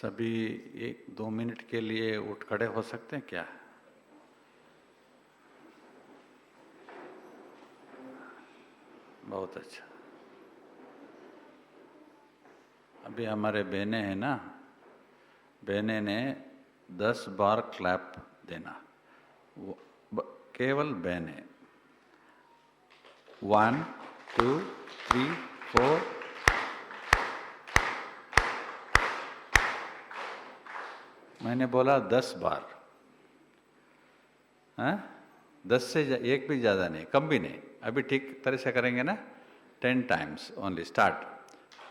सभी 1-2 मिनट के लिए उठ खड़े हो सकते हैं क्या? बहुत अच्छा। अभी हमारे बहनें हैं ना, बहनें ने 10 बार क्लैप देना, केवल बहनें। 1, 2, 3, 4। मैंने बोला 10 बार, हाँ? 10 से एक भी ज़्यादा नहीं, कम भी नहीं। अभी ठीक तरह से करेंगे ना? 10 times only. Start.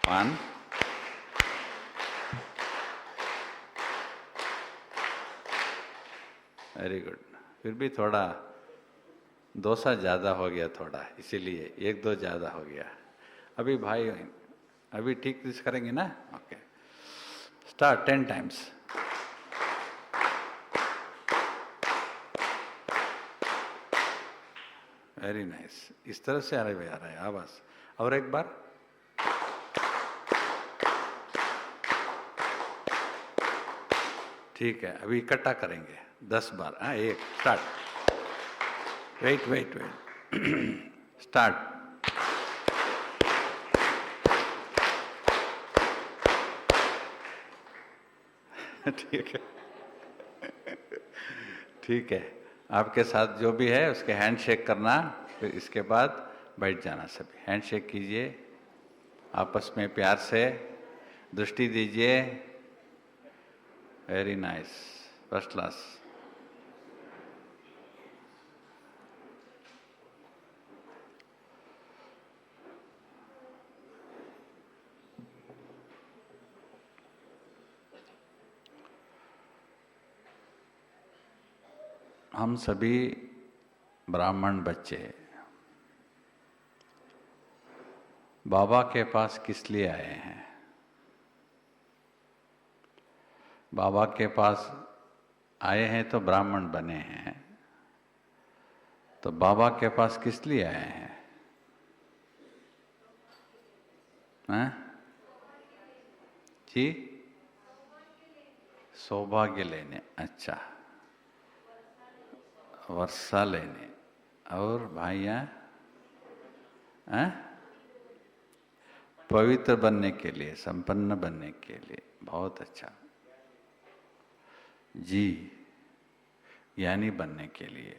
1, very good. फिर भी थोड़ा डोसा ज़्यादा हो गया थोड़ा, इसीलिए 1-2 ज़्यादा हो गया। अभी भाई अभी ठीक से करेंगे ना? Okay, start. 10 times. Very nice. इस तरह से आ रहा है आवाज। और एक बार। ठीक है, अभी इकट्ठा करेंगे 10 बार। हाँ, एक। स्टार्ट। वेट। स्टार्ट। ठीक है। आपके साथ जो भी है उसके हैंड शेक करना, फिर इसके बाद बैठ जाना। सभी हैंड शेक कीजिए, आपस में प्यार से दृष्टि दीजिए। Very nice, first class. हम सभी ब्राह्मण बच्चे बाबा के पास किस लिए आए हैं? बाबा के पास आए हैं तो ब्राह्मण बने हैं, तो बाबा के पास किस लिए आए हैं? जी, सौभाग्य लेने। अच्छा, वर्षा लेने। और भाइया पवित्र बनने के लिए, संपन्न बनने के लिए। बहुत अच्छा जी, ज्ञानी बनने के लिए।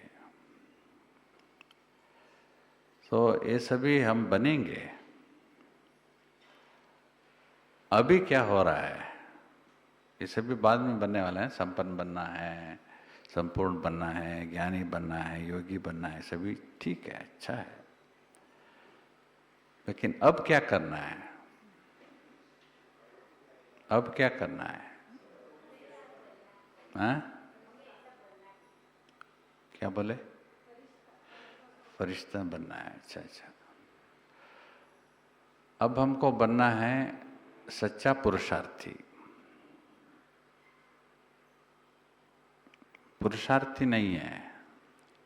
तो ये सभी हम बनेंगे। अभी क्या हो रहा है? ये सभी बाद में बनने वाला है। संपन्न बनना है, संपूर्ण बनना है, ज्ञानी बनना है, योगी बनना है, सभी ठीक है, अच्छा है। लेकिन अब क्या करना है? अब क्या करना है? हाँ? क्या बोले? फरिश्ता बनना है। अच्छा। अब हमको बनना है सच्चा पुरुषार्थी। पुरुषार्थी नहीं है,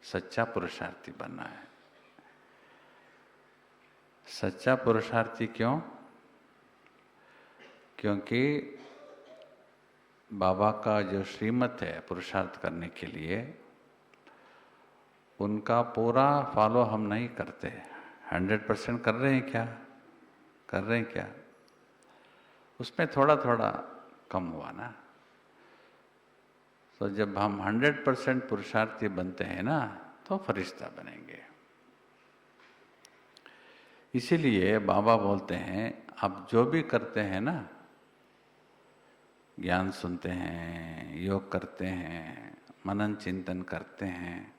सच्चा पुरुषार्थी बनना है। सच्चा पुरुषार्थी क्यों? क्योंकि बाबा का जो श्रीमत है पुरुषार्थ करने के लिए, उनका पूरा फॉलो हम नहीं करते। 100% कर रहे हैं क्या? कर रहे हैं क्या? उसमें थोड़ा थोड़ा कम हुआ ना। तो जब हम 100% पुरुषार्थी बनते हैं ना, तो फरिश्ता बनेंगे। इसीलिए बाबा बोलते हैं, आप जो भी करते हैं ना, ज्ञान सुनते हैं, योग करते हैं, मनन चिंतन करते हैं,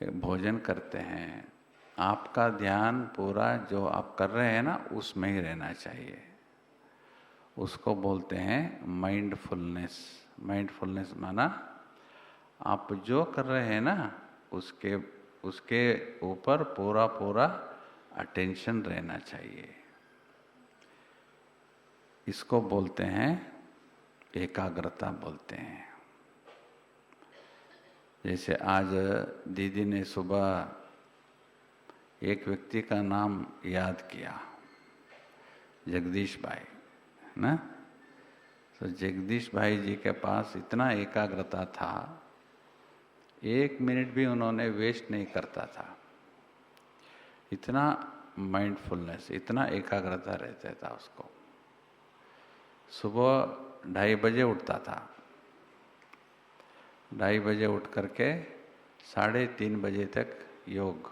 भोजन करते हैं, आपका ध्यान पूरा जो आप कर रहे हैं ना उसमें ही रहना चाहिए। उसको बोलते हैं माइंडफुलनेस। माइंडफुलनेस माना आप जो कर रहे हैं ना उसके ऊपर पूरा अटेंशन रहना चाहिए। इसको बोलते हैं एकाग्रता बोलते हैं। जैसे आज दीदी ने सुबह एक व्यक्ति का नाम याद किया, जगदीश भाई ना। तो जगदीश भाई जी के पास इतना एकाग्रता था, 1 मिनट भी उन्होंने वेस्ट नहीं करता था। इतना माइंडफुलनेस, इतना एकाग्रता रहता था उसको। सुबह 2:30 बजे उठता था, 2:30 बजे उठ करके 3:30 बजे तक योग।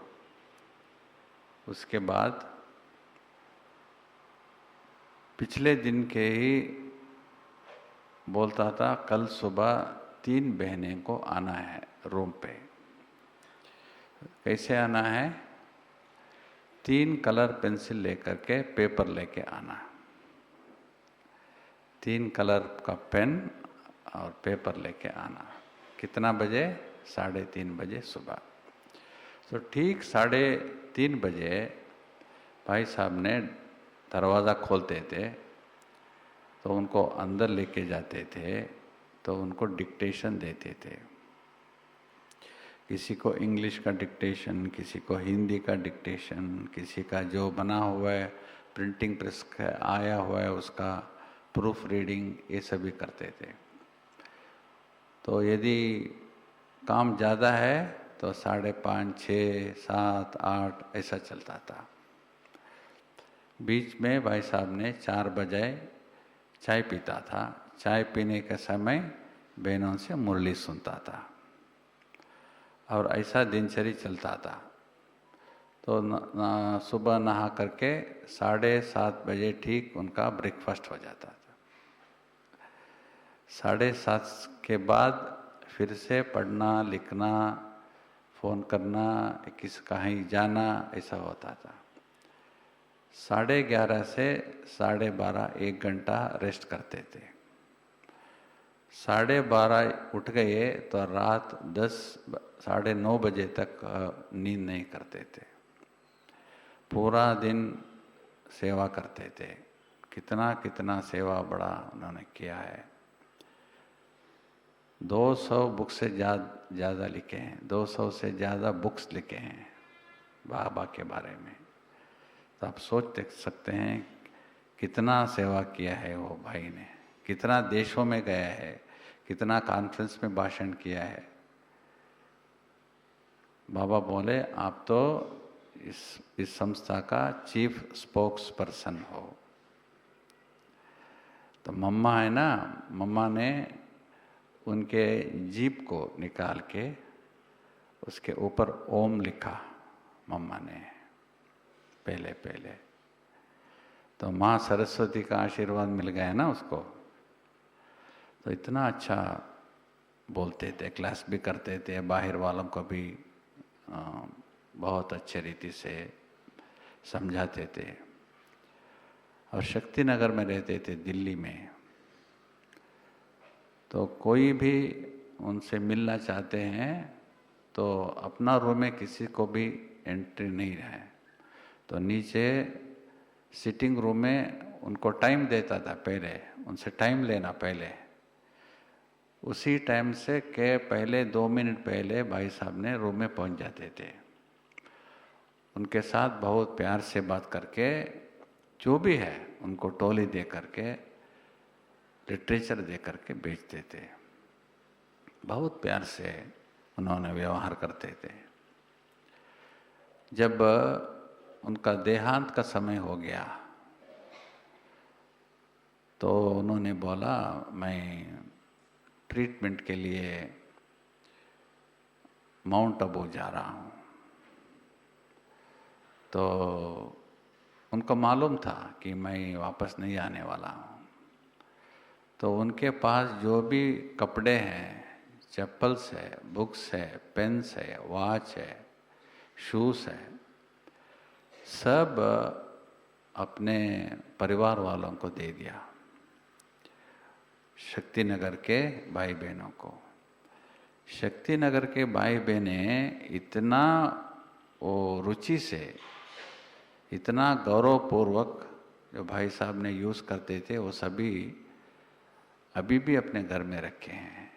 उसके बाद पिछले दिन के ही बोलता था, कल सुबह 3 बहनें को आना है रूम पे। कैसे आना है? 3 कलर पेंसिल लेकर के, पेपर लेके आना, 3 कलर का पेन और पेपर लेके आना। कितना बजे? 3:30 बजे सुबह। तो ठीक 3:30 बजे भाई साहब ने दरवाज़ा खोलते थे, तो उनको अंदर लेके जाते थे, तो उनको डिक्टेशन देते थे। किसी को इंग्लिश का डिक्टेशन, किसी को हिंदी का डिक्टेशन, किसी का जो बना हुआ है प्रिंटिंग प्रेस का आया हुआ है उसका प्रूफ रीडिंग, ये सभी करते थे। तो यदि काम ज़्यादा है तो 5:30, 6, 7, 8 ऐसा चलता था। बीच में भाई साहब ने 4 बजे चाय पीता था। चाय पीने के समय बहनों से मुरली सुनता था और ऐसा दिनचर्या चलता था। तो सुबह नहा करके 7:30 बजे ठीक उनका ब्रेकफास्ट हो जाता था। 7:30 के बाद फिर से पढ़ना, लिखना, फ़ोन करना, कहीं जाना, ऐसा होता था। 11:30 से 12:30 1 घंटा रेस्ट करते थे। 12:30 उठ गए तो रात 10, 9:30 तक नींद नहीं करते थे। पूरा दिन सेवा करते थे। कितना कितना सेवा बड़ा उन्होंने किया है। 200 बुक से ज़्यादा लिखे हैं, 200 से ज़्यादा बुक्स लिखे हैं बाबा के बारे में। तो आप सोच सकते हैं कितना सेवा किया है वो भाई ने, कितना देशों में गया है, कितना कॉन्फ्रेंस में भाषण किया है। बाबा बोले, आप तो इस संस्था का चीफ स्पोक्स पर्सन हो। तो मम्मा है ना, मम्मा ने उनके जीप को निकाल के उसके ऊपर ओम लिखा मम्मा ने पहले। तो माँ सरस्वती का आशीर्वाद मिल गया ना उसको। तो इतना अच्छा बोलते थे, क्लास भी करते थे, बाहर वालों को भी बहुत अच्छे रीति से समझाते थे। और शक्ति नगर में रहते थे, दिल्ली में। तो कोई भी उनसे मिलना चाहते हैं तो अपना रूम में किसी को भी एंट्री नहीं है। तो नीचे सिटिंग रूम में उनको टाइम देता था, पहले उनसे टाइम लेना। पहले उसी टाइम से के पहले 2 मिनट पहले भाई साहब ने रूम में पहुंच जाते थे। उनके साथ बहुत प्यार से बात करके, जो भी है उनको टोली दे करके, लिटरेचर दे करके बेचते थे। बहुत प्यार से उन्होंने व्यवहार करते थे। जब उनका देहांत का समय हो गया तो उन्होंने बोला, मैं ट्रीटमेंट के लिए माउंट आबू जा रहा हूँ। तो उनको मालूम था कि मैं वापस नहीं आने वाला हूँ। तो उनके पास जो भी कपड़े हैं, चप्पल्स है, बुक्स है, पेन्स है, वॉच है, शूज़ है, सब अपने परिवार वालों को दे दिया, शक्ति नगर के भाई बहनों को। शक्ति नगर के भाई बहनें इतना वो रुचि से, इतना गौरवपूर्वक जो भाई साहब ने यूज़ करते थे, वो सभी अभी भी अपने घर में रखे हैं।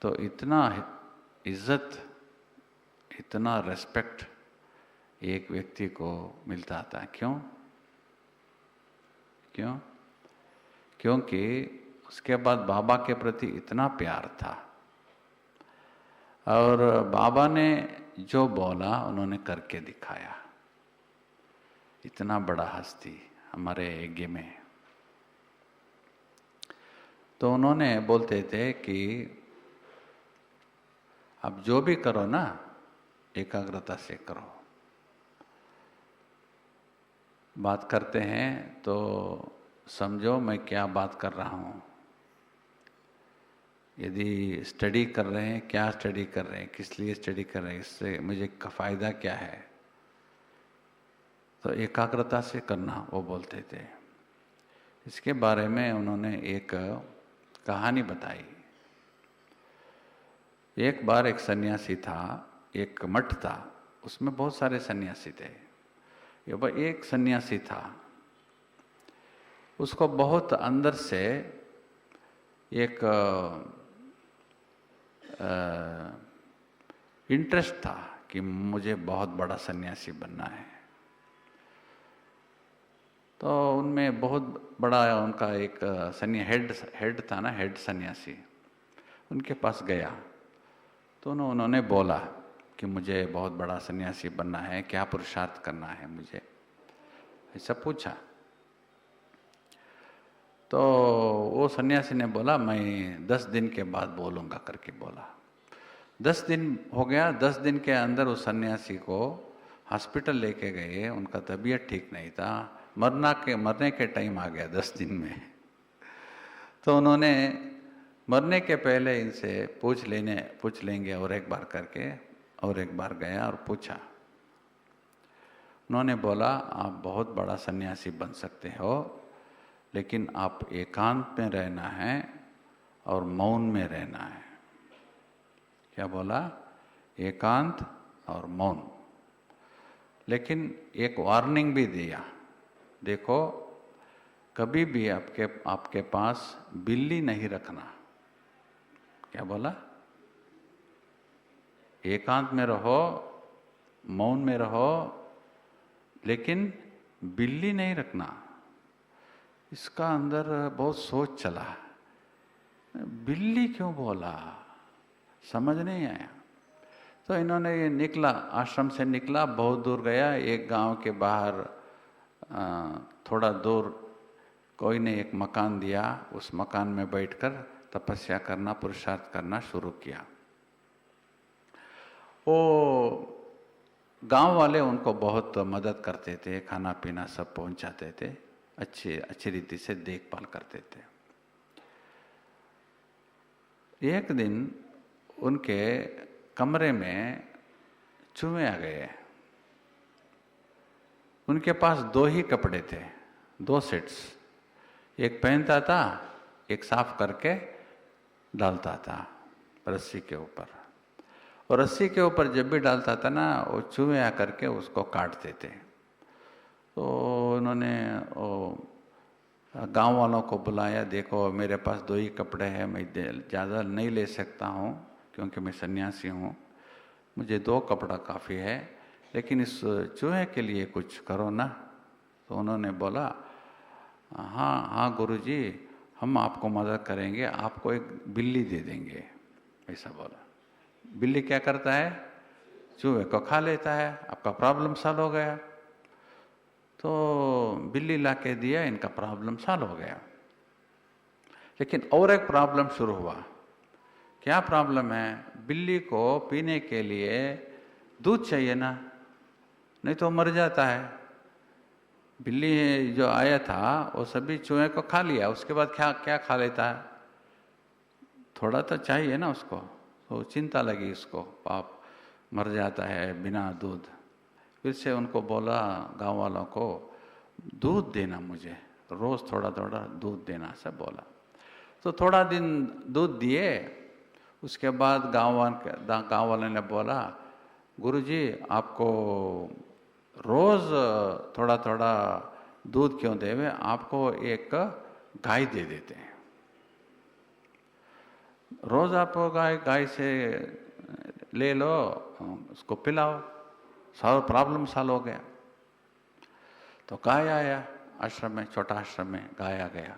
तो इतना इज्जत, इतना रेस्पेक्ट एक व्यक्ति को मिलता था। क्यों? क्योंकि उसके बाद बाबा के प्रति इतना प्यार था और बाबा ने जो बोला उन्होंने करके दिखाया। इतना बड़ा हस्ती हमारे यज्ञ में। तो उन्होंने बोलते थे कि अब जो भी करो ना एकाग्रता से करो। बात करते हैं तो समझो मैं क्या बात कर रहा हूँ। यदि स्टडी कर रहे हैं, क्या स्टडी कर रहे हैं, किस लिए स्टडी कर रहे हैं, इससे मुझे का फ़ायदा क्या है, तो एकाग्रता से करना वो बोलते थे। इसके बारे में उन्होंने एक कहानी बताई। एक बार एक सन्यासी था, एक मठ था, उसमें बहुत सारे सन्यासी थे। एक सन्यासी था, उसको बहुत अंदर से एक इंटरेस्ट था कि मुझे बहुत बड़ा सन्यासी बनना है। तो उनमें बहुत बड़ा उनका एक हेड था ना, हेड सन्यासी, उनके पास गया तो उन्होंने बोला कि मुझे बहुत बड़ा सन्यासी बनना है, क्या पुरुषार्थ करना है मुझे, ऐसा पूछा। तो वो सन्यासी ने बोला मैं 10 दिन के बाद बोलूँगा करके बोला। 10 दिन हो गया। 10 दिन के अंदर उस सन्यासी को हॉस्पिटल लेके गए, उनका तबीयत ठीक नहीं था, मरने के टाइम आ गया 10 दिन में। तो उन्होंने मरने के पहले इनसे पूछ लेंगे और एक बार करके, और एक बार गया और पूछा। उन्होंने बोला आप बहुत बड़ा सन्यासी बन सकते हो, लेकिन आप एकांत में रहना है और मौन में रहना है। क्या बोला? एकांत और मौन। लेकिन एक वार्निंग भी दिया, देखो कभी भी आपके पास बिल्ली नहीं रखना। क्या बोला? एकांत में रहो, मौन में रहो, लेकिन बिल्ली नहीं रखना। इसका अंदर बहुत सोच चला, बिल्ली क्यों बोला, समझ नहीं आया। तो इन्होंने ये निकला, आश्रम से निकला, बहुत दूर गया। एक गांव के बाहर थोड़ा दूर कोई ने एक मकान दिया, उस मकान में बैठकर तपस्या करना, पुरुषार्थ करना शुरू किया। वो गांव वाले उनको बहुत मदद करते थे, खाना पीना सब पहुंचाते थे, अच्छी रीति से देखभाल करते थे। एक दिन उनके कमरे में चूहे आ गए। उनके पास 2 ही कपड़े थे, 2 सेट्स। एक पहनता था, एक साफ करके डालता था रस्सी के ऊपर, और रस्सी के ऊपर जब भी डालता था ना, वो चूहे आकर के उसको काटते थे। तो उन्होंने गांव वालों को बुलाया, देखो मेरे पास 2 ही कपड़े हैं, मैं ज़्यादा नहीं ले सकता हूँ क्योंकि मैं सन्यासी हूँ, मुझे 2 कपड़ा काफ़ी है, लेकिन इस चूहे के लिए कुछ करो ना। तो उन्होंने बोला हाँ गुरुजी, हम आपको मदद करेंगे, आपको एक बिल्ली दे देंगे, ऐसा बोला। बिल्ली क्या करता है? चूहे को खा लेता है, आपका प्रॉब्लम सॉल्व हो गया। तो बिल्ली लाके दिया, इनका प्रॉब्लम सॉल्व हो गया। लेकिन और एक प्रॉब्लम शुरू हुआ। क्या प्रॉब्लम है? बिल्ली को पीने के लिए दूध चाहिए ना, नहीं तो मर जाता है। बिल्ली जो आया था वो सभी चूहे को खा लिया, उसके बाद क्या खा लेता है? थोड़ा तो चाहिए ना उसको। तो चिंता लगी उसको, पाप मर जाता है बिना दूध। फिर से उनको बोला गांव वालों को, दूध देना मुझे, रोज़ थोड़ा थोड़ा दूध देना, सब बोला। तो थोड़ा दिन दूध दिए। उसके बाद गांव वाले ने बोला गुरुजी आपको रोज़ थोड़ा थोड़ा दूध क्यों देवे, आपको एक गाय दे देते हैं, रोज़ आप गाय से ले लो, उसको पिलाओ, सारा प्रॉब्लम सॉल्व हो गया। तो गाय आया आश्रम में, छोटा आश्रम में गाय आ गया।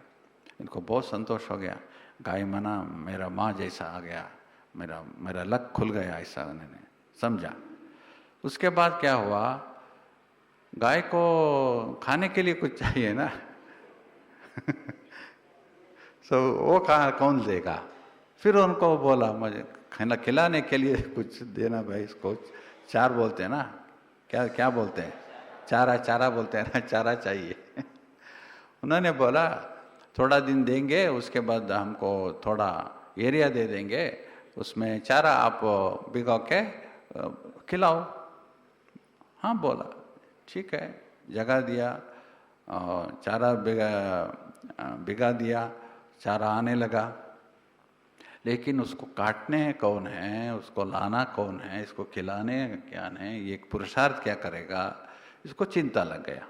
इनको बहुत संतोष हो गया, गाय माना मेरा माँ जैसा आ गया, मेरा मेरा लक खुल गया, ऐसा उन्होंने समझा। उसके बाद क्या हुआ, गाय को खाने के लिए कुछ चाहिए ना तो वो कौन देगा। फिर उनको बोला मुझे खाना खिलाने के लिए कुछ देना भाई, इसको चार बोलते हैं ना, क्या क्या बोलते हैं, चारा, चारा बोलते हैं ना, चारा चाहिए उन्होंने बोला थोड़ा दिन देंगे, उसके बाद हमको थोड़ा एरिया दे देंगे, उसमें चारा आप भिगो के खिलाओ। हाँ बोला ठीक है, जगह दिया, चारा भिगा दिया, चारा आने लगा। लेकिन उसको काटने कौन है, उसको लाना कौन है, इसको खिलाने क्या है, ये एक पुरुषार्थ क्या करेगा, इसको चिंता लग गया।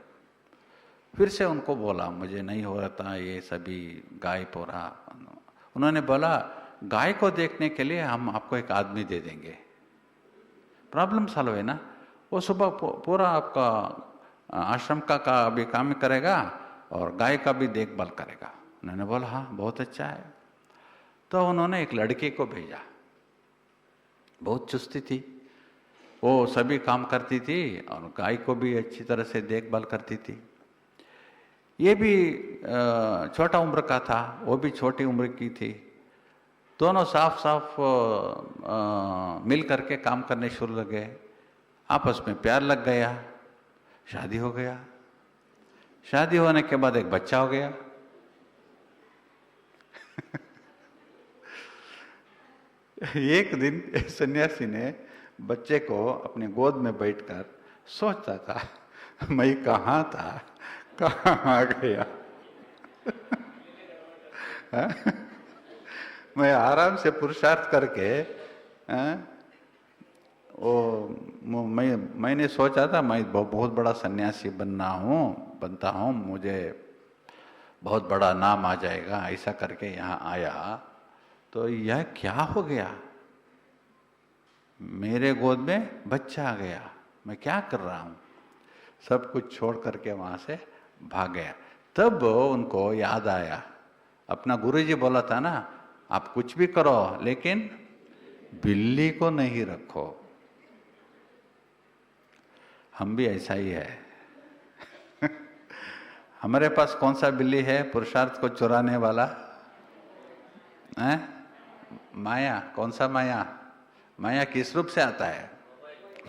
फिर से उनको बोला मुझे नहीं हो रहा था ये सभी गाय पोरा। उन्होंने बोला गाय को देखने के लिए हम आपको एक आदमी दे देंगे, प्रॉब्लम सॉल्व है ना। वो सुबह पूरा आपका आश्रम का भी काम करेगा और गाय का भी देखभाल करेगा। उन्होंने बोला हाँ बहुत अच्छा है। तो उन्होंने एक लड़के को भेजा, बहुत चुस्ती थी, वो सभी काम करती थी और गाय को भी अच्छी तरह से देखभाल करती थी। ये भी छोटा उम्र का था, वो भी छोटी उम्र की थी। दोनों साफ साफ मिल करके काम करने शुरू लगे, आपस में प्यार लग गया, शादी हो गया। शादी होने के बाद एक बच्चा हो गया एक दिन सन्यासी ने बच्चे को अपने गोद में बैठकर सोचता था मैं कहाँ था, कहाँ आ गया मैं आराम से पुरुषार्थ करके मैंने सोचा था मैं बहुत बड़ा सन्यासी बनता हूँ, मुझे बहुत बड़ा नाम आ जाएगा, ऐसा करके यहाँ आया। तो यह क्या हो गया, मेरे गोद में बच्चा आ गया, मैं क्या कर रहा हूँ। सब कुछ छोड़ करके वहाँ से भाग गया। तब उनको याद आया, अपना गुरुजी बोला था ना, आप कुछ भी करो लेकिन बिल्ली को नहीं रखो। हम भी ऐसा ही है हमारे पास कौन सा बिल्ली है पुरुषार्थ को चुराने वाला है? माया। कौन सा माया? माया किस रूप से आता है?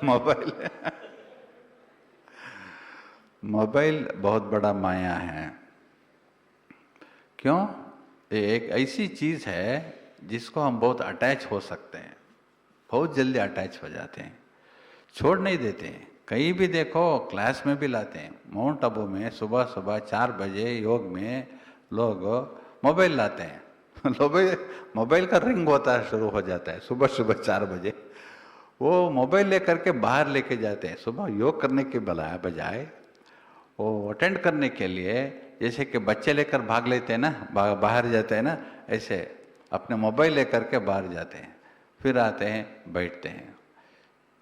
मोबाइल मोबाइल बहुत बड़ा माया है। क्यों? ये एक ऐसी चीज है जिसको हम बहुत अटैच हो सकते हैं, बहुत जल्दी अटैच हो जाते हैं, छोड़ नहीं देते हैं। कहीं भी देखो, क्लास में भी लाते हैं, माउंट आबू में सुबह सुबह 4 बजे योग में लोग मोबाइल लाते हैं मोबाइल का रिंग होता है, शुरू हो जाता है सुबह सुबह 4 बजे। वो मोबाइल लेकर के बाहर लेके जाते हैं, सुबह योग करने के बजाय वो अटेंड करने के लिए, जैसे कि बच्चे लेकर भाग लेते हैं ना, बाहर जाते हैं ना, ऐसे अपने मोबाइल लेकर के बाहर जाते हैं, फिर आते हैं बैठते हैं।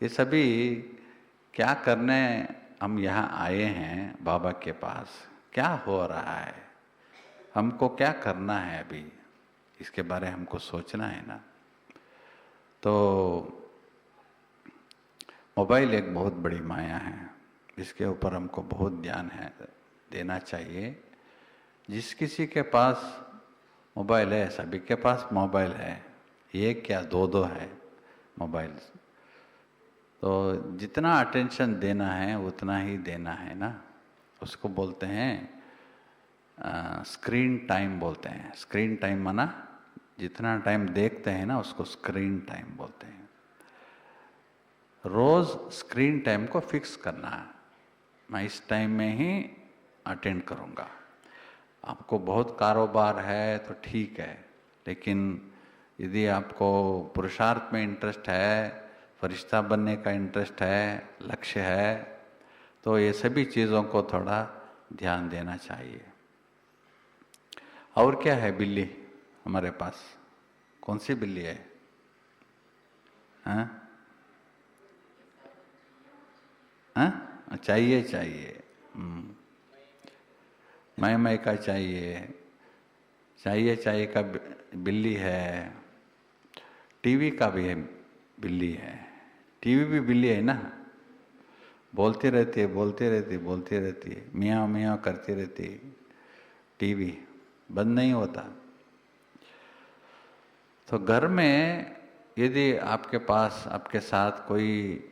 ये सभी क्या करने हम यहाँ आए हैं बाबा के पास? क्या हो रहा है, हमको क्या करना है अभी, इसके बारे में हमको सोचना है ना। तो मोबाइल एक बहुत बड़ी माया है, इसके ऊपर हमको बहुत ध्यान देना चाहिए। जिस किसी के पास मोबाइल है, सभी के पास मोबाइल है, एक क्या दो है मोबाइल। तो जितना अटेंशन देना है उतना ही देना है ना। उसको बोलते हैं स्क्रीन टाइम बोलते हैं। स्क्रीन टाइम माना जितना टाइम देखते हैं ना, उसको स्क्रीन टाइम बोलते हैं। रोज स्क्रीन टाइम को फिक्स करना है, मैं इस टाइम में ही अटेंड करूँगा। आपको बहुत कारोबार है तो ठीक है, लेकिन यदि आपको पुरुषार्थ में इंटरेस्ट है, फरिश्ता बनने का इंटरेस्ट है, लक्ष्य है, तो ये सभी चीज़ों को थोड़ा ध्यान देना चाहिए। और क्या है बिल्ली हमारे पास? कौन सी बिल्ली है? हाँ हाँ, चाहिए मैं का चाहिए, चाहिए चाहिए का बिल्ली है, टीवी का भी है बिल्ली है, टीवी भी बिल्ली है ना, बोलती रहती है बोलती रहती है बोलती रहती है, मियाँ मियाँ करती रहती है, टीवी बंद नहीं होता। तो घर में यदि आपके पास आपके साथ कोई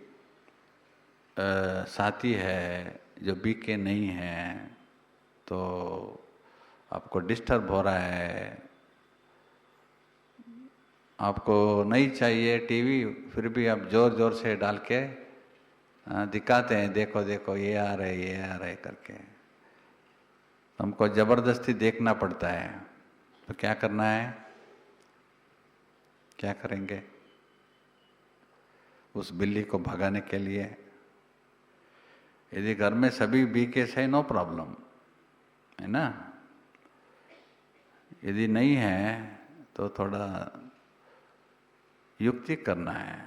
साथी है जो बीके नहीं है, तो आपको डिस्टर्ब हो रहा है, आपको नहीं चाहिए टीवी, फिर भी आप जोर जोर से डाल के दिखाते हैं, देखो देखो ये आ रहे ये आ रहे करके, हमको जबरदस्ती देखना पड़ता है। तो क्या करना है, क्या करेंगे उस बिल्ली को भगाने के लिए? यदि घर में सभी बीके से नो प्रॉब्लम है ना, यदि नहीं है तो थोड़ा युक्ति करना है,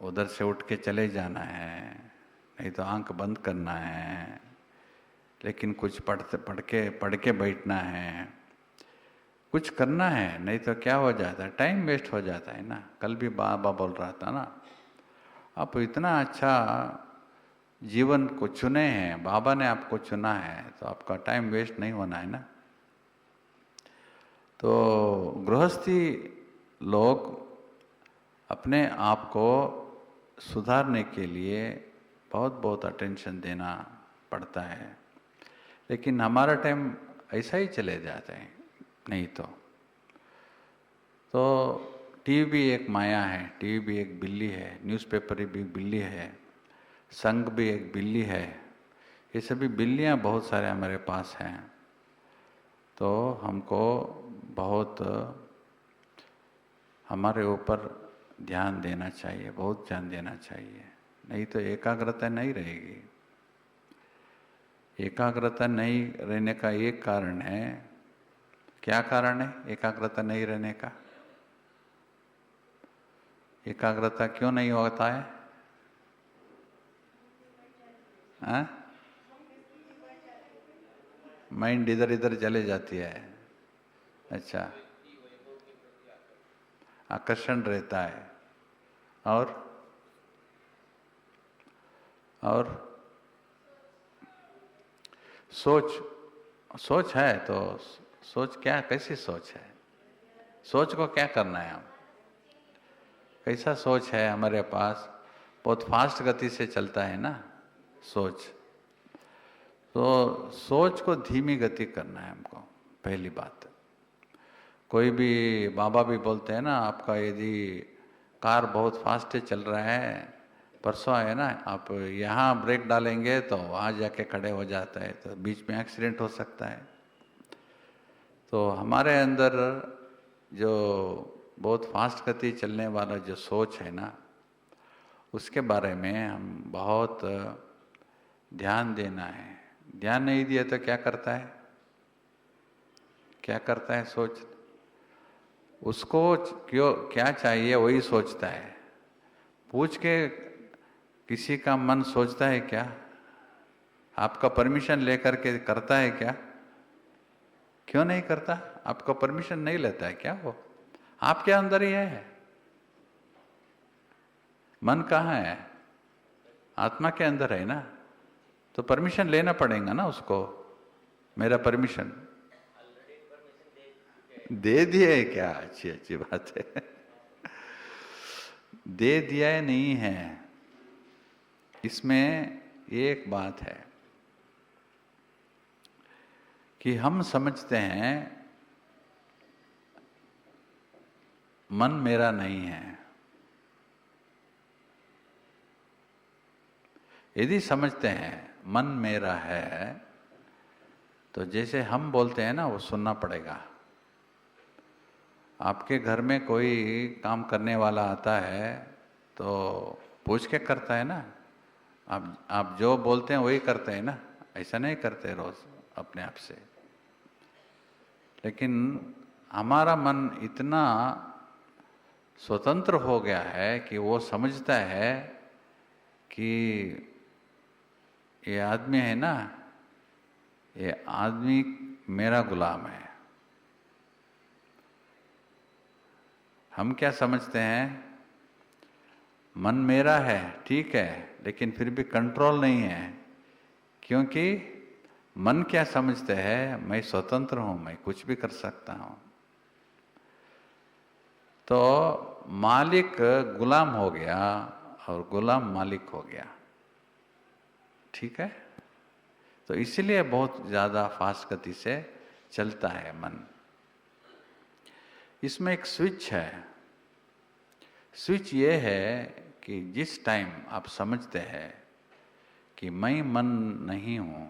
उधर से उठ के चले जाना है, नहीं तो आंख बंद करना है, लेकिन कुछ पढ़ के बैठना है, कुछ करना है, नहीं तो क्या हो जाता है, टाइम वेस्ट हो जाता है ना। कल भी बाबा बोल रहा था ना, आप इतना अच्छा जीवन को चुने हैं, बाबा ने आपको चुना है, तो आपका टाइम वेस्ट नहीं होना है ना। तो गृहस्थी लोग अपने आप को सुधारने के लिए बहुत बहुत अटेंशन देना पड़ता है, लेकिन हमारा टाइम ऐसा ही चले जाता है नहीं तो टीवी भी एक माया है, टीवी भी एक बिल्ली है, न्यूज़पेपर भी बिल्ली है, संघ भी एक बिल्ली है, ये सभी बिल्लियाँ बहुत सारे हमारे पास हैं। तो हमको बहुत हमारे ऊपर ध्यान देना चाहिए, बहुत ध्यान देना चाहिए, नहीं तो एकाग्रता नहीं रहेगी। एकाग्रता नहीं रहने का एक कारण है, क्या कारण है एकाग्रता नहीं रहने का? एकाग्रता क्यों नहीं होता है? माइंड इधर इधर चले जाती है। अच्छा, आकर्षण रहता है। और सोच है, तो सोच क्या, कैसी सोच है? सोच को क्या करना है हम? कैसा सोच है हमारे पास? बहुत फास्ट गति से चलता है ना सोच, तो सोच को धीमी गति करना है हमको, पहली बात। कोई भी बाबा भी बोलते हैं ना, आपका यदि कार बहुत फास्ट चल रहा है, परसों है ना, आप यहाँ ब्रेक डालेंगे तो वहाँ जाके खड़े हो जाता है, तो बीच में एक्सीडेंट हो सकता है। तो हमारे अंदर जो बहुत फास्ट गति चलने वाला जो सोच है ना, उसके बारे में हम बहुत ध्यान देना है। ध्यान नहीं दिया तो क्या करता है, क्या करता है सोच? उसको क्यों क्या चाहिए वही सोचता है। पूछ के किसी का मन सोचता है क्या? आपका परमिशन लेकर के करता है क्या? क्यों नहीं करता? आपका परमिशन नहीं लेता है क्या? वो आपके अंदर ही है। मन कहाँ है? आत्मा के अंदर है ना, तो परमिशन लेना पड़ेगा ना उसको। मेरा परमिशन दे दिया है क्या? अच्छी अच्छी बात है। दे दिया है नहीं है, इसमें एक बात है कि हम समझते हैं मन मेरा नहीं है। यदि समझते हैं मन मेरा है, तो जैसे हम बोलते हैं ना वो सुनना पड़ेगा। आपके घर में कोई काम करने वाला आता है तो पूछ के करता है ना, आप जो बोलते हैं वही करते हैं ना, ऐसा नहीं करते रोज अपने आप से। लेकिन हमारा मन इतना स्वतंत्र हो गया है कि वो समझता है कि ये आदमी है ना, ये आदमी मेरा गुलाम है, हम क्या समझते हैं, मन मेरा है, ठीक है, लेकिन फिर भी कंट्रोल नहीं है, क्योंकि मन क्या समझते हैं, मैं स्वतंत्र हूं, मैं कुछ भी कर सकता हूं। तो मालिक गुलाम हो गया और गुलाम मालिक हो गया, ठीक है। तो इसलिए बहुत ज़्यादा फास्ट गति से चलता है मन। इसमें एक स्विच है। स्विच ये है कि जिस टाइम आप समझते हैं कि मैं मन नहीं हूं,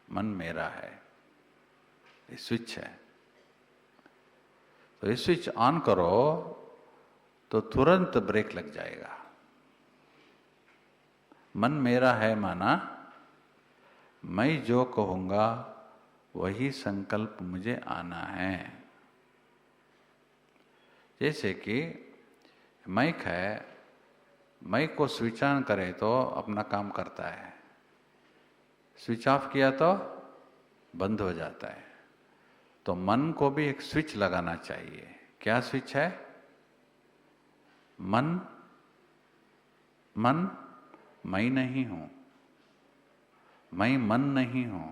मन मेरा है, ये स्विच है। तो ये स्विच ऑन करो तो तुरंत ब्रेक लग जाएगा। मन मेरा है माना, मैं जो कहूंगा वही संकल्प मुझे आना है। जैसे कि माइक है, माइक को स्विच ऑन करे तो अपना काम करता है, स्विच ऑफ किया तो बंद हो जाता है। तो मन को भी एक स्विच लगाना चाहिए। क्या स्विच है? मन मैं नहीं हूं, मैं मन नहीं हूं,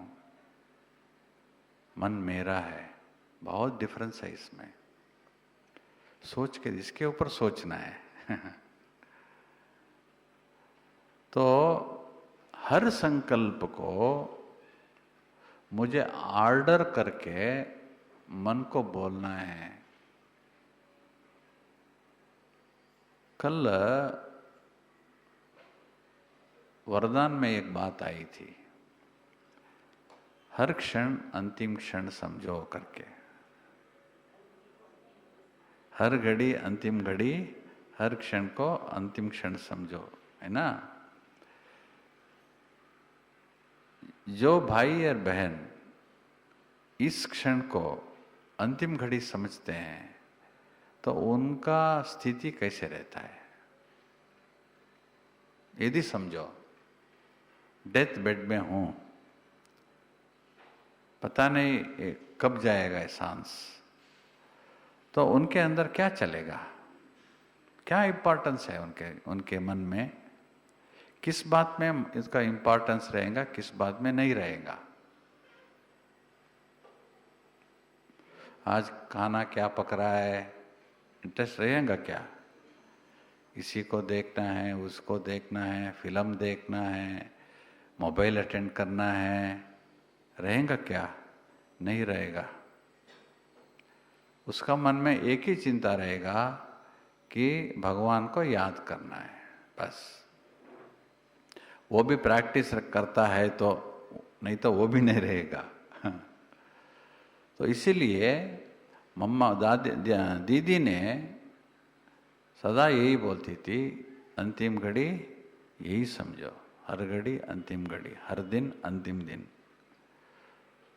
मन मेरा है। बहुत डिफरेंस है इसमें। सोच के इसके ऊपर सोचना है। तो हर संकल्प को मुझे ऑर्डर करके मन को बोलना है। कल वरदान में एक बात आई थी, हर क्षण अंतिम क्षण समझो करके। हर घड़ी अंतिम घड़ी, हर क्षण को अंतिम क्षण समझो, है ना। जो भाई और बहन इस क्षण को अंतिम घड़ी समझते हैं तो उनका स्थिति कैसे रहता है। यदि समझो डेथ बेड में हूं, पता नहीं कब जाएगा ये सांस, तो उनके अंदर क्या चलेगा, क्या इंपॉर्टेंस है उनके मन में, किस बात में इसका इंपॉर्टेंस रहेगा, किस बात में नहीं रहेगा। आज खाना क्या पक रहा है, इंटरेस्ट रहेगा क्या? इसी को देखना है, उसको देखना है, फिल्म देखना है, मोबाइल अटेंड करना है, रहेगा क्या? नहीं रहेगा। उसका मन में एक ही चिंता रहेगा कि भगवान को याद करना है, बस। वो भी प्रैक्टिस करता है तो, नहीं तो वो भी नहीं रहेगा। तो इसीलिए मम्मा दीदी ने सदा यही बोलती थी, अंतिम घड़ी यही समझो, हर घड़ी अंतिम घड़ी, हर दिन अंतिम दिन।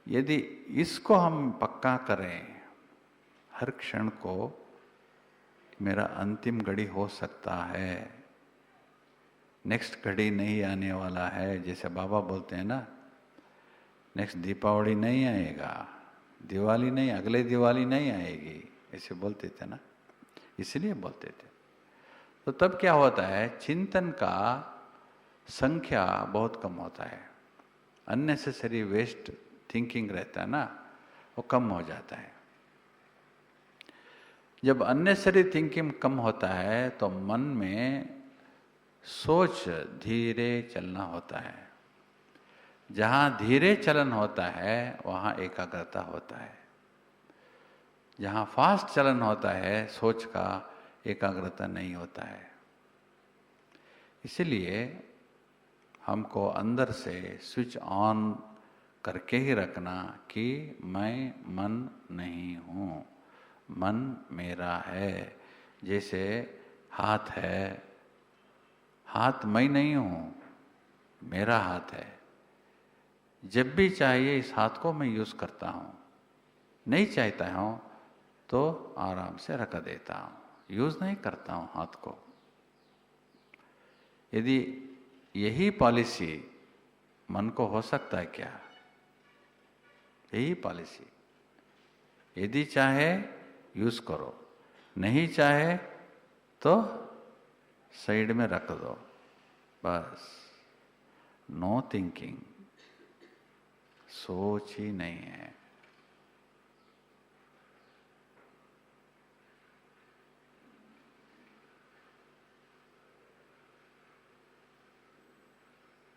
यदि इसको हम पक्का करें, हर क्षण को मेरा अंतिम घड़ी हो सकता है, नेक्स्ट घड़ी नहीं आने वाला है। जैसे बाबा बोलते हैं ना, नेक्स्ट दीपावली नहीं आएगा, दिवाली नहीं, अगले दिवाली नहीं आएगी, ऐसे बोलते थे ना, इसलिए बोलते थे। तो तब क्या होता है, चिंतन का संख्या बहुत कम होता है, अननेसेसरी वेस्ट थिंकिंग रहता है ना, वो कम हो जाता है। जब अननेसेसरी थिंकिंग कम होता है तो मन में सोच धीरे चलना होता है। जहाँ धीरे चलन होता है वहाँ एकाग्रता होता है। जहाँ फास्ट चलन होता है सोच का, एकाग्रता नहीं होता है। इसलिए हमको अंदर से स्विच ऑन करके ही रखना कि मैं मन नहीं हूँ, मन मेरा है। जैसे हाथ है, हाथ मैं नहीं हूँ, मेरा हाथ है। जब भी चाहिए इस हाथ को मैं यूज करता हूँ, नहीं चाहता हूँ तो आराम से रख देता हूँ, यूज नहीं करता हूँ हाथ को। यदि यही पॉलिसी मन को हो सकता है क्या? यही पॉलिसी, यदि चाहे यूज करो, नहीं चाहे तो साइड में रख दो, बस। नो थिंकिंग, सोच ही नहीं है।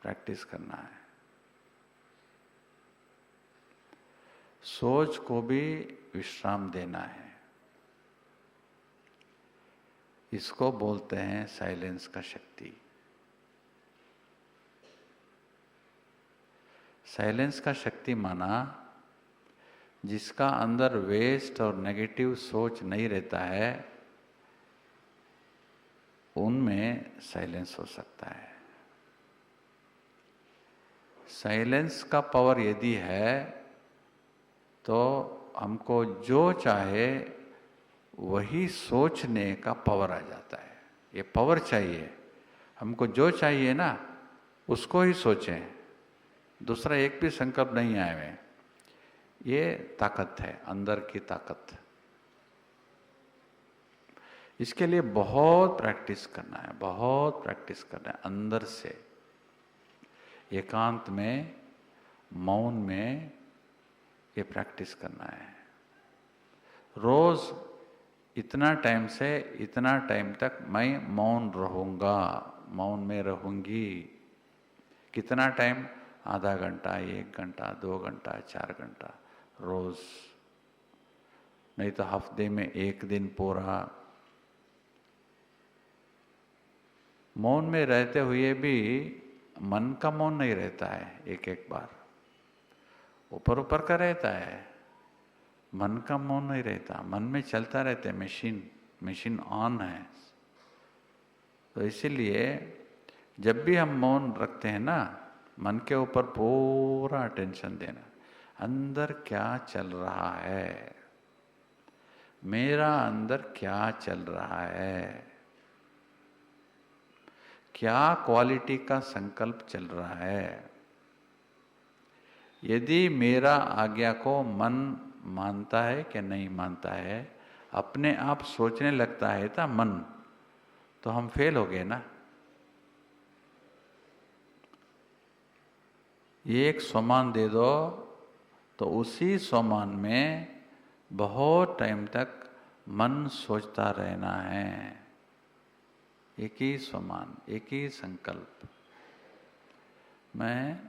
प्रैक्टिस करना है। सोच को भी विश्राम देना है। इसको बोलते हैं साइलेंस का शक्ति। साइलेंस का शक्ति माना जिसका अंदर वेस्ट और नेगेटिव सोच नहीं रहता है, उनमें साइलेंस हो सकता है। साइलेंस का पावर यदि है तो हमको जो चाहे वही सोचने का पावर आ जाता है। ये पावर चाहिए हमको, जो चाहिए ना उसको ही सोचें, दूसरा एक भी संकल्प नहीं आए हुए। ये ताकत है, अंदर की ताकत। इसके लिए बहुत प्रैक्टिस करना है, बहुत प्रैक्टिस करना है। अंदर से एकांत में, मौन में ये प्रैक्टिस करना है। रोज इतना टाइम से इतना टाइम तक मैं मौन रहूँगा, मौन में रहूँगी। कितना टाइम? आधा घंटा, 1 घंटा, 2 घंटा, 4 घंटा रोज। नहीं तो हफ्ते में 1 दिन पूरा। मौन में रहते हुए भी मन का मौन नहीं रहता है। एक एक बार ऊपर ऊपर का रहता है, मन का मौन नहीं रहता। मन में चलता रहता है, मशीन ऑन है। तो इसीलिए जब भी हम मौन रखते हैं ना, मन के ऊपर पूरा अटेंशन देना। अंदर क्या चल रहा है, मेरा अंदर क्या चल रहा है, क्या क्वालिटी का संकल्प चल रहा है। यदि मेरा आज्ञा को मन मानता है कि नहीं मानता है, अपने आप सोचने लगता है था मन, तो हम फेल हो गए ना। ये एक सोमान दे दो तो उसी सोमान में बहुत टाइम तक मन सोचता रहना है। एक ही सोमान, एक ही संकल्प, मैं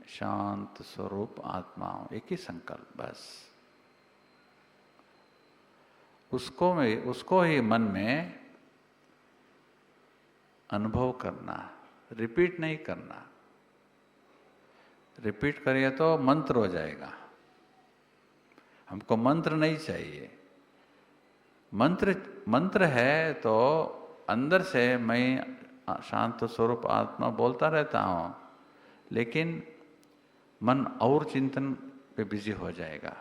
शांत स्वरूप आत्मा हूं। एक ही संकल्प बस। उसको ही मन में अनुभव करना, रिपीट नहीं करना। रिपीट करिए तो मंत्र हो जाएगा। हमको मंत्र नहीं चाहिए। मंत्र है तो अंदर से मैं शांत स्वरूप आत्मा बोलता रहता हूं, लेकिन मन और चिंतन पे बिजी हो जाएगा,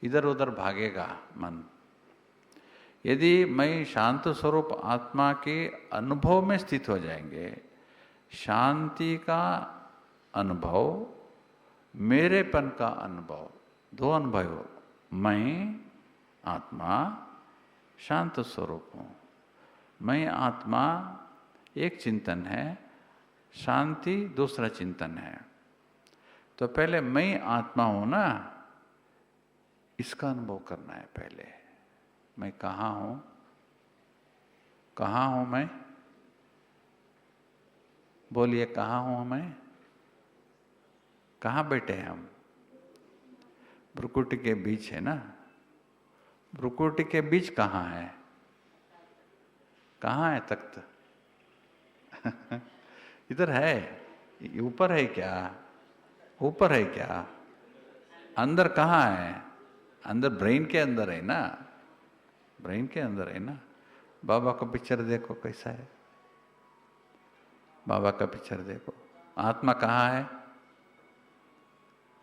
इधर उधर भागेगा मन। यदि मैं शांत स्वरूप आत्मा के अनुभव में स्थित हो जाएंगे, शांति का अनुभव, मेरेपन का अनुभव, 2 अनुभव हो। मैं आत्मा शांत स्वरूप हूँ, मैं आत्मा एक चिंतन है, शांति दूसरा चिंतन है। तो पहले मैं आत्मा हूं ना, इसका अनुभव करना है पहले। मैं कहाँ हूं, कहाँ हूं मैं? बोलिए, कहाँ हूं मैं? कहाँ बैठे हैं हम? भ्रुकुटी के बीच है ना। भ्रुकुटी के बीच कहाँ है? कहाँ है तख्त? इधर है, ऊपर है क्या? ऊपर है क्या? अंदर कहाँ है? अंदर ब्रेन के अंदर है ना, ब्रेन के अंदर है ना। बाबा का पिक्चर देखो कैसा है, बाबा का पिक्चर देखो। आत्मा कहाँ है?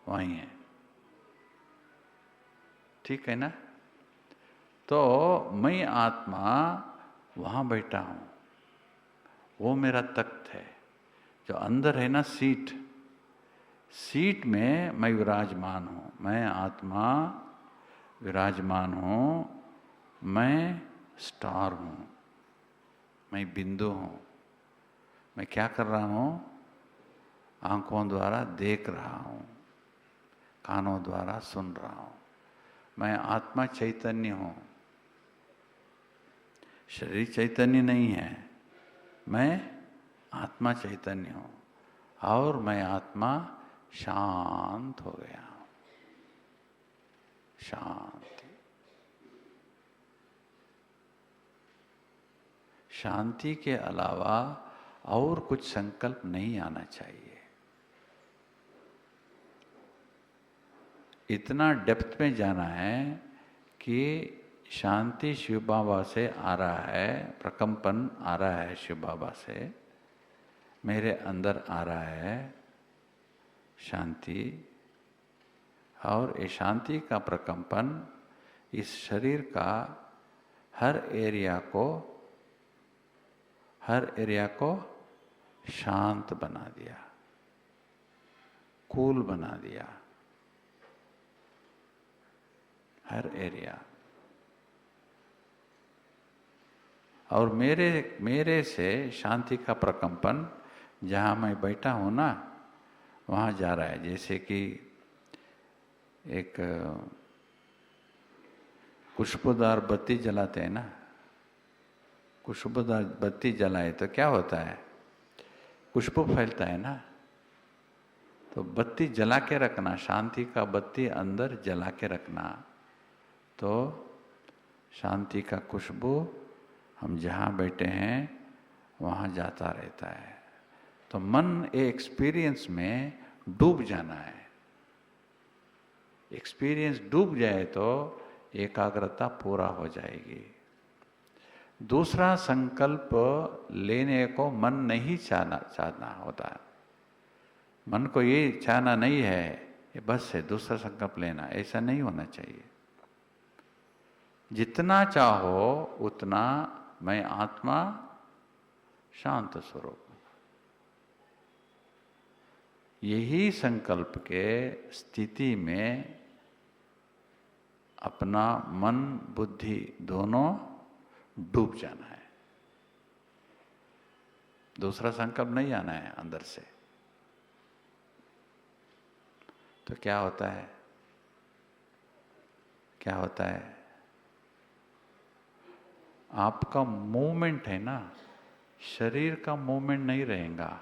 वहीं है, ठीक है ना। तो मैं आत्मा वहां बैठा हूं, वो मेरा तख्त है। जो अंदर है ना सीट, सीट में मैं विराजमान हूं। मैं आत्मा विराजमान हूं मैं स्टार हूँ, मैं बिंदु हूँ, मैं क्या कर रहा हूँ? आंखों द्वारा देख रहा हूँ, कानों द्वारा सुन रहा हूँ। मैं आत्मा चैतन्य हूँ, शरीर चैतन्य नहीं है, मैं आत्मा चैतन्य हूँ और मैं आत्मा शांत हो गया हूँ। शांति, शांति के अलावा और कुछ संकल्प नहीं आना चाहिए। इतना डेप्थ में जाना है कि शांति शिव बाबा से आ रहा है, प्रकंपन आ रहा है शिव बाबा से, मेरे अंदर आ रहा है शांति, और ये शांति का प्रकंपन इस शरीर का हर एरिया को शांत बना दिया, कूल बना दिया, हर एरिया। और मेरे से शांति का प्रकंपन जहाँ मैं बैठा हूँ ना, वहाँ जा रहा है। जैसे कि एक खुशबूदार बत्ती जलाते हैं ना, खुशबूदार बत्ती जलाए तो क्या होता है? खुशबू फैलता है ना। तो बत्ती जला के रखना, शांति का बत्ती अंदर जला के रखना, तो शांति का खुशबू हम जहाँ बैठे हैं वहाँ जाता रहता है। तो मन एक्सपीरियंस में डूब जाना है। एक्सपीरियंस डूब जाए तो एकाग्रता पूरा हो जाएगी। दूसरा संकल्प लेने को मन नहीं चाहना होता है। मन को ये चाहना नहीं है, ये बस है दूसरा संकल्प लेना, ऐसा नहीं होना चाहिए। जितना चाहो उतना मैं आत्मा शांत स्वरूप, यही संकल्प के स्थिति में अपना मन बुद्धि दोनों डूब जाना है। दूसरा संकल्प नहीं आना है अंदर से। तो क्या होता है? क्या होता है? आपका मूवमेंट है ना, शरीर का मूवमेंट नहीं रहेगा।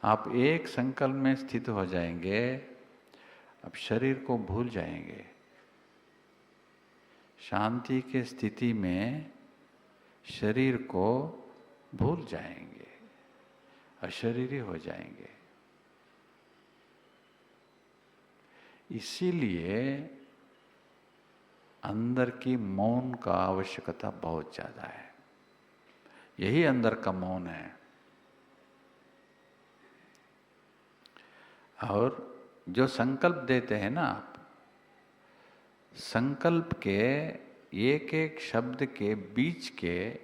आप एक संकल्प में स्थित हो जाएंगे, अब शरीर को भूल जाएंगे। शांति के स्थिति में शरीर को भूल जाएंगे, अशरीरी हो जाएंगे। इसीलिए अंदर की मौन का आवश्यकता बहुत ज्यादा है। यही अंदर का मौन है। और जो संकल्प देते हैं ना आप, संकल्प के एक एक शब्द के बीच के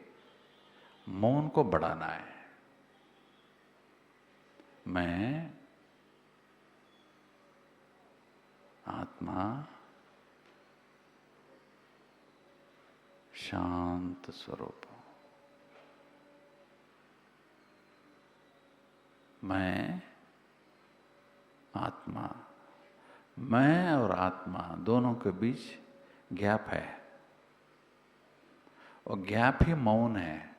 मौन को बढ़ाना है। मैं आत्मा शांत स्वरूप हूं। मैं आत्मा, मैं और आत्मा दोनों के बीच गैप है, और गैप ही मौन है।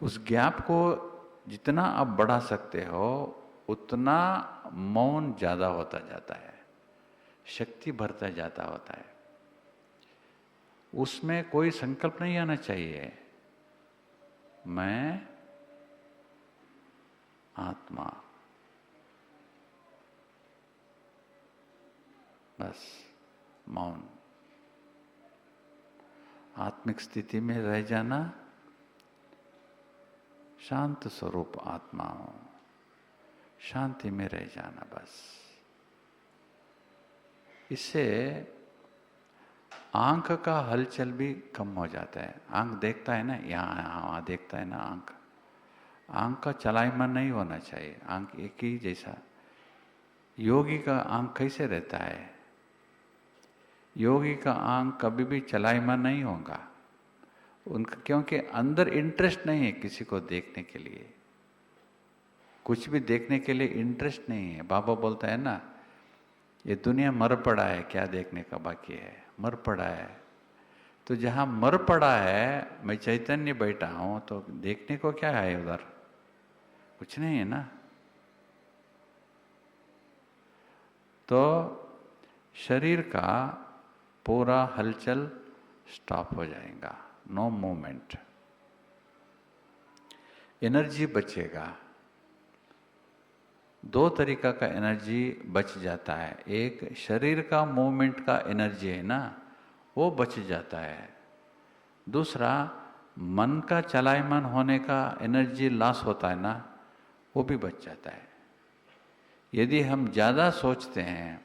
उस गैप को जितना आप बढ़ा सकते हो उतना मौन ज्यादा होता जाता है, शक्ति भरता जाता होता है। उसमें कोई संकल्प नहीं आना चाहिए। मैं आत्मा, बस मौन, आत्मिक स्थिति में रह जाना, शांत स्वरूप आत्मा हो, शांति में रह जाना बस। इससे आंख का हलचल भी कम हो जाता है। आंख देखता है ना, यहाँ देखता है ना, आंख का चलायमान नहीं होना चाहिए। आंख एक ही जैसा, योगी का आंख कैसे रहता है? योगी का आंख कभी भी चलायमान नहीं होगा उनका, क्योंकि अंदर इंटरेस्ट नहीं है किसी को देखने के लिए, कुछ भी देखने के लिए इंटरेस्ट नहीं है। बाबा बोलता है ना, ये दुनिया मर पड़ा है, क्या देखने का बाकी है, मर पड़ा है। तो जहां मर पड़ा है, मैं चैतन्य बैठा हूं, तो देखने को क्या है उधर? कुछ नहीं है ना। तो शरीर का पूरा हलचल स्टॉप हो जाएगा, नो मूवमेंट, एनर्जी बचेगा। दो तरीका का एनर्जी बच जाता है। एक शरीर का मूवमेंट का एनर्जी है ना, वो बच जाता है। दूसरा मन का चलायमान होने का एनर्जी लॉस होता है ना, वो भी बच जाता है। यदि हम ज़्यादा सोचते हैं,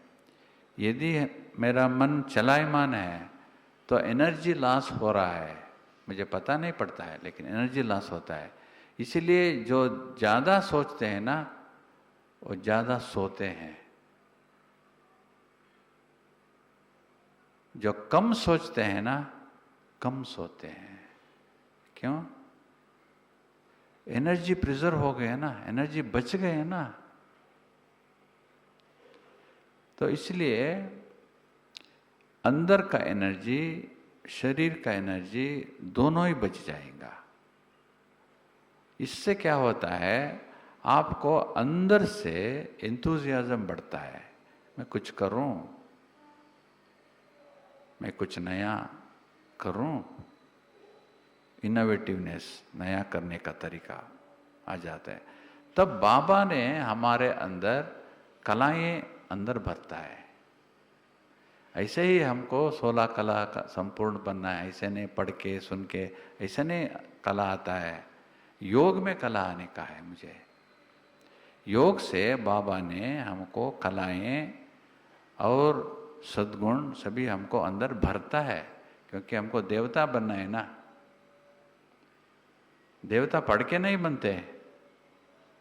यदि मेरा मन चलायमान है, तो एनर्जी लॉस हो रहा है, मुझे पता नहीं पड़ता है, लेकिन एनर्जी लॉस होता है। इसीलिए जो ज़्यादा सोचते हैं ना, वो ज़्यादा सोते हैं। जो कम सोचते हैं ना, कम सोते हैं। क्यों? एनर्जी प्रिजर्व हो गए ना, एनर्जी बच गए ना। तो इसलिए अंदर का एनर्जी, शरीर का एनर्जी दोनों ही बच जाएगा। इससे क्या होता है, आपको अंदर से एंथुजियाज्म बढ़ता है, मैं कुछ करूं, मैं कुछ नया करूं, इनोवेटिवनेस, नया करने का तरीका आ जाता है। तब बाबा ने हमारे अंदर कलाएं अंदर भरता है। ऐसे ही हमको 16 कला का संपूर्ण बनना है, ऐसे नहीं पढ़ के सुन के ऐसे नहीं कला आता है। योग में कला आने का है मुझे। योग से बाबा ने हमको कलाएं और सद्गुण सभी हमको अंदर भरता है, क्योंकि हमको देवता बनना है ना। देवता पढ़ के नहीं बनते,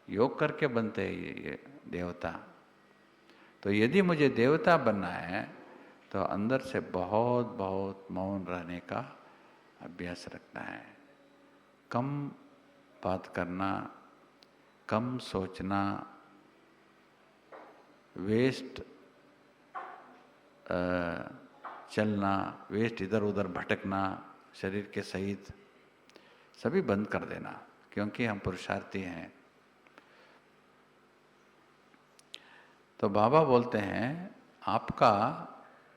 योग करके बनते हैं ये देवता। तो यदि मुझे देवता बनना है, तो अंदर से बहुत बहुत मौन रहने का अभ्यास रखना है। कम बात करना, कम सोचना, वेस्ट चलना, वेस्ट इधर उधर भटकना, शरीर के सहित सभी बंद कर देना, क्योंकि हम पुरुषार्थी हैं। तो बाबा बोलते हैं, आपका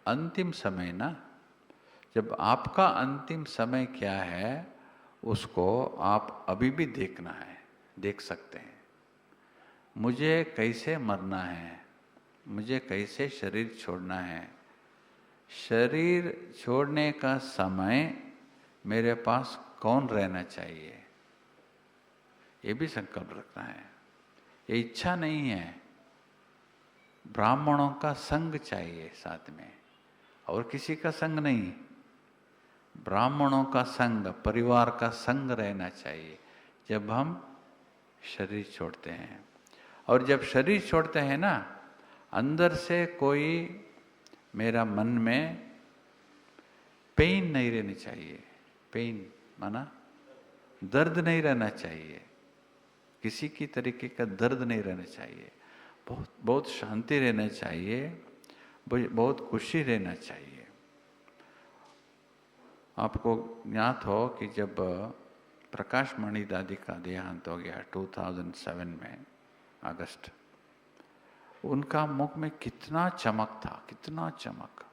अंतिम समय ना, जब आपका अंतिम समय क्या है उसको आप अभी भी देखना है, देख सकते हैं। मुझे कैसे मरना है, मुझे कैसे शरीर छोड़ना है, शरीर छोड़ने का समय मेरे पास कौन रहना चाहिए, ये भी संकल्प रखना है। ये इच्छा नहीं है, ब्राह्मणों का संग चाहिए साथ में, और किसी का संग नहीं। ब्राह्मणों का संग, परिवार का संग रहना चाहिए जब हम शरीर छोड़ते हैं। और जब शरीर छोड़ते हैं ना, अंदर से कोई मेरा मन में पेन नहीं रहनी चाहिए। पेन माना दर्द नहीं रहना चाहिए, किसी की तरीके का दर्द नहीं रहना चाहिए। बहुत बहुत शांति रहना चाहिए, बहुत खुशी रहना चाहिए। आपको ज्ञात हो कि जब प्रकाश मणि दादी का देहांत हो गया 2007 में अगस्त, उनका मुख में कितना चमक था, कितना चमक।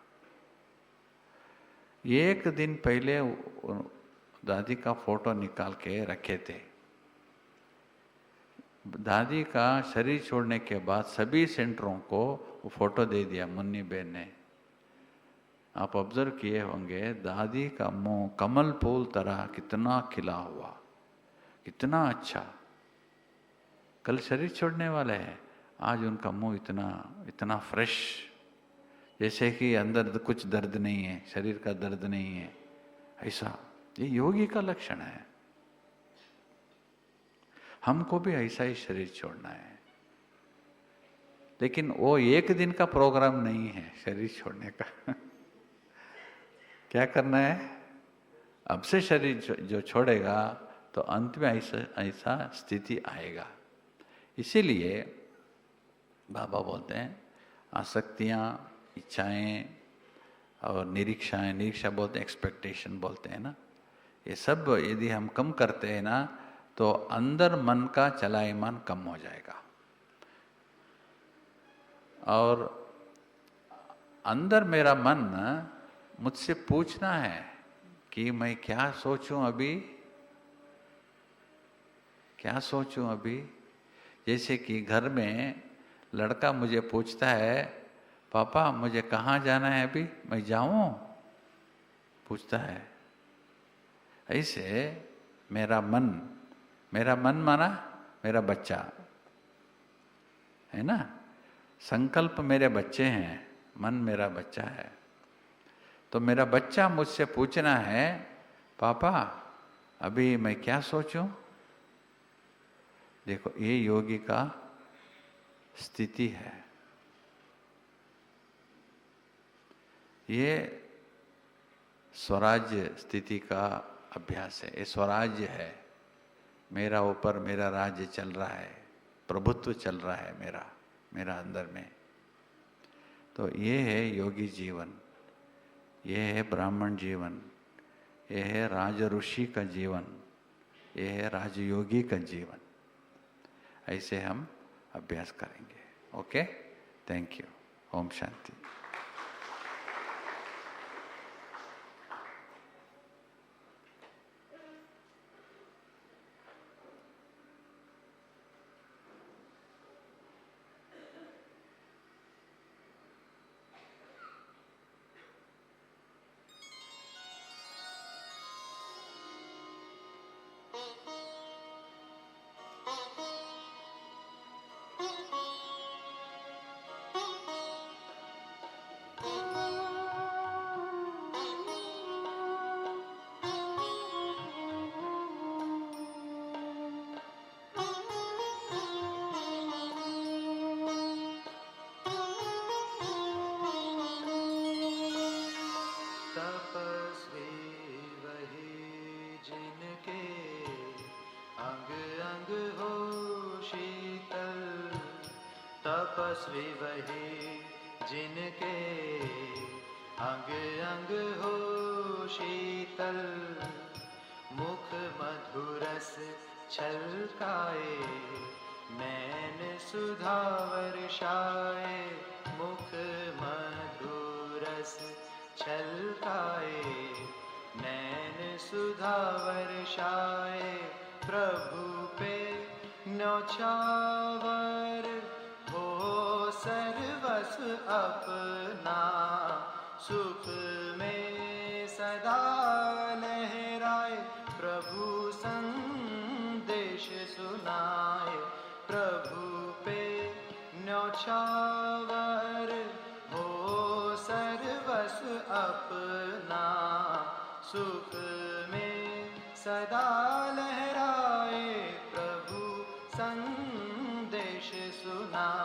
एक दिन पहले दादी का फोटो निकाल के रखे थे। दादी का शरीर छोड़ने के बाद सभी सेंटरों को वो फोटो दे दिया मुन्नी बेन ने। आप ऑब्जर्व किए होंगे, दादी का मुंह कमल फूल तरह कितना खिला हुआ, कितना अच्छा। कल शरीर छोड़ने वाले हैं, आज उनका मुंह इतना इतना फ्रेश, जैसे कि अंदर कुछ दर्द नहीं है, शरीर का दर्द नहीं है। ऐसा ये योगी का लक्षण है। हमको भी ऐसा ही शरीर छोड़ना है। लेकिन वो एक दिन का प्रोग्राम नहीं है शरीर छोड़ने का। क्या करना है? अब से शरीर जो छोड़ेगा तो अंत में ऐसा स्थिति आएगा। इसीलिए बाबा बोलते हैं आसक्तियाँ, इच्छाएं और निरीक्षाएं, निरीक्षा बोलते हैं एक्सपेक्टेशन बोलते हैं ना, ये सब यदि हम कम करते हैं ना तो अंदर मन का चलायमान कम हो जाएगा। और अंदर मेरा मन मुझसे पूछना है कि मैं क्या सोचूं अभी, क्या सोचूं अभी। जैसे कि घर में लड़का मुझे पूछता है, पापा मुझे कहाँ जाना है अभी, मैं जाऊं, पूछता है। ऐसे मेरा मन माना मेरा बच्चा है ना, संकल्प मेरे बच्चे हैं, मन मेरा बच्चा है। तो मेरा बच्चा मुझसे पूछना है, पापा अभी मैं क्या सोचूं। देखो ये योगी का स्थिति है, ये स्वराज्य स्थिति का अभ्यास है। ये स्वराज्य है, मेरा ऊपर मेरा राज्य चल रहा है, प्रभुत्व चल रहा है मेरा अंदर में। तो ये है योगी जीवन, ये है ब्राह्मण जीवन, ये है राज ऋषि का जीवन, ये है राजयोगी का जीवन। ऐसे हम अभ्यास करेंगे। Okay, thank you. ओम शांति। तपस्वी वही जिनके अंग अंग हो शीतल, मुख मधुरस छलकाए, नैन सुधा वर्षाए, मुख मधुरस छलकाए, नैन सुधा वर्षाए, प्रभु पे न्यौछावर हो सर्वस्व अपना, सुख में सदा लहराए, प्रभु संदेश सुनाए, प्रभु पे न्यौछावर हो सर्वस्व अपना, सुख में सदा लहराए, प्रभु संदेश सुनाए।